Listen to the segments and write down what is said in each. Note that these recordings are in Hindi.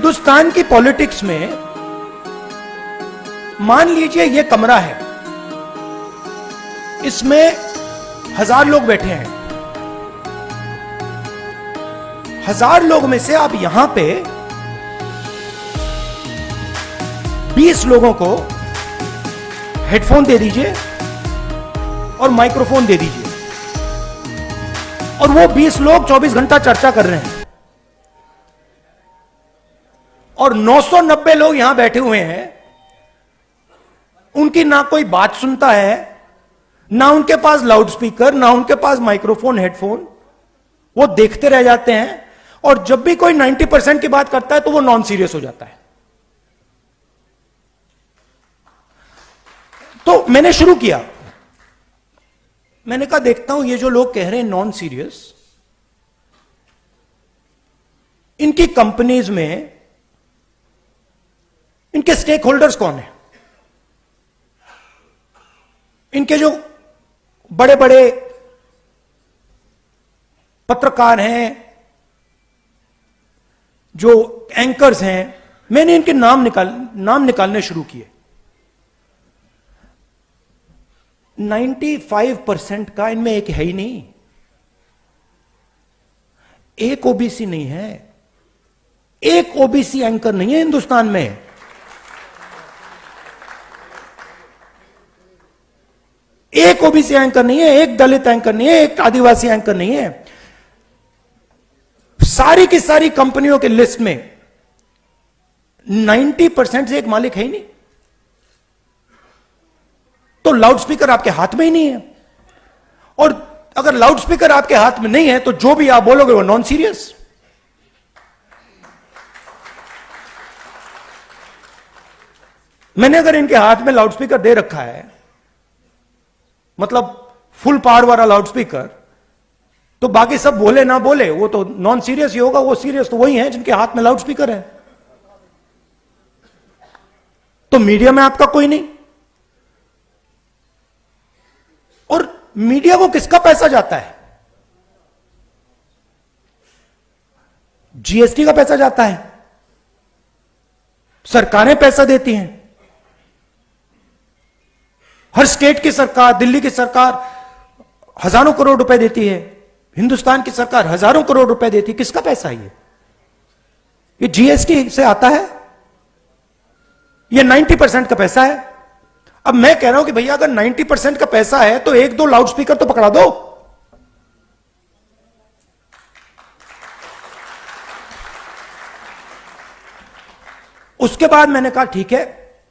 हिंदुस्तान की पॉलिटिक्स में मान लीजिए ये कमरा है, इसमें 1000 लोग बैठे हैं। 1000 लोग में से आप यहां पे 20 लोगों को हेडफोन दे दीजिए और माइक्रोफोन दे दीजिए, और वो 20 लोग 24 घंटा चर्चा कर रहे हैं, और 990 लोग यहां बैठे हुए हैं। उनकी ना कोई बात सुनता है, ना उनके पास लाउड स्पीकर, ना उनके पास माइक्रोफोन, हेडफोन। वो देखते रह जाते हैं, और जब भी कोई 90% की बात करता है तो वो नॉन सीरियस हो जाता है। तो मैंने शुरू किया, मैंने कहा देखता हूं ये जो लोग कह रहे हैं नॉन सीरियस, इनकी कंपनीज में इनके स्टेक होल्डर्स कौन है। इनके जो बड़े बड़े पत्रकार हैं, जो एंकर्स हैं, मैंने इनके नाम निकालने शुरू किए। 95% का इनमें एक है ही नहीं, एक ओबीसी नहीं है, एक ओबीसी एंकर नहीं है हिंदुस्तान में। एक ओबीसी एंकर नहीं है, एक दलित एंकर नहीं है, एक आदिवासी एंकर नहीं है। सारी की सारी कंपनियों के लिस्ट में 90% से एक मालिक है ही नहीं। तो लाउडस्पीकर आपके हाथ में ही नहीं है, और अगर लाउडस्पीकर आपके हाथ में नहीं है तो जो भी आप बोलोगे वो नॉन सीरियस। मैंने अगर इनके हाथ में लाउडस्पीकर दे रखा है, मतलब फुल पावर वाला लाउडस्पीकर, तो बाकी सब बोले ना बोले वो तो नॉन सीरियस ही होगा। वो सीरियस तो वही है जिनके हाथ में लाउडस्पीकर है। तो मीडिया में आपका कोई नहीं, और मीडिया को किसका पैसा जाता है? जीएसटी का पैसा जाता है, सरकारें पैसा देती हैं। हर स्टेट की सरकार, दिल्ली की सरकार हजारों करोड़ रुपए देती है, हिंदुस्तान की सरकार हजारों करोड़ रुपए देती है। किसका पैसा है ये जीएसटी से आता है, ये 90% का पैसा है। अब मैं कह रहा हूं कि भैया अगर 90% का पैसा है तो एक दो लाउडस्पीकर तो पकड़ा दो। उसके बाद मैंने कहा ठीक है,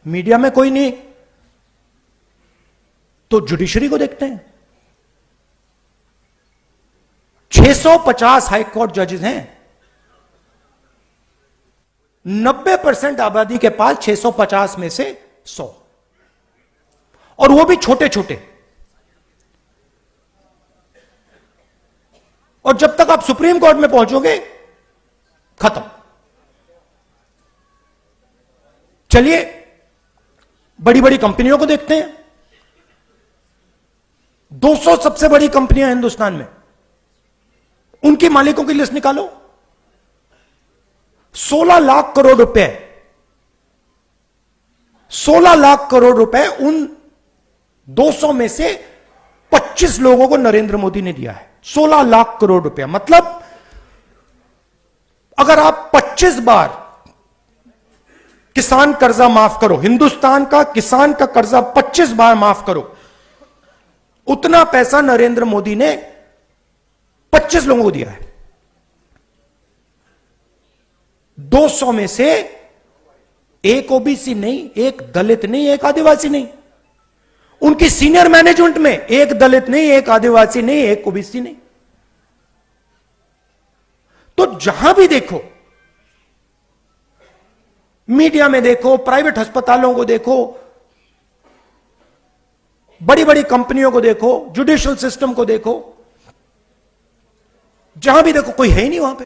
मीडिया में कोई नहीं तो जुडिशरी को देखते हैं। 650 हाई कोर्ट जजेस हैं, 90% आबादी के पास 650 में से 100, और वो भी छोटे छोटे। और जब तक आप सुप्रीम कोर्ट में पहुंचोगे खत्म। चलिए बड़ी बड़ी कंपनियों को देखते हैं। 200 सबसे बड़ी कंपनियां हिंदुस्तान में, उनके मालिकों की लिस्ट निकालो। 16 लाख करोड़ रुपए, 16 लाख करोड़ रुपए उन 200 में से 25 लोगों को नरेंद्र मोदी ने दिया है। 16 लाख करोड़ रुपया, मतलब अगर आप 25 बार किसान कर्जा माफ करो, हिंदुस्तान का किसान का कर्जा 25 बार माफ करो, उतना पैसा नरेंद्र मोदी ने 25 लोगों को दिया है। 200 में से एक ओबीसी नहीं, एक दलित नहीं, एक आदिवासी नहीं। उनकी सीनियर मैनेजमेंट में एक दलित नहीं, एक आदिवासी नहीं, एक ओबीसी नहीं। तो जहां भी देखो, मीडिया में देखो, प्राइवेट अस्पतालों को देखो, बड़ी बड़ी कंपनियों को देखो, जुडिशियल सिस्टम को देखो, जहां भी देखो कोई है ही नहीं वहां पे।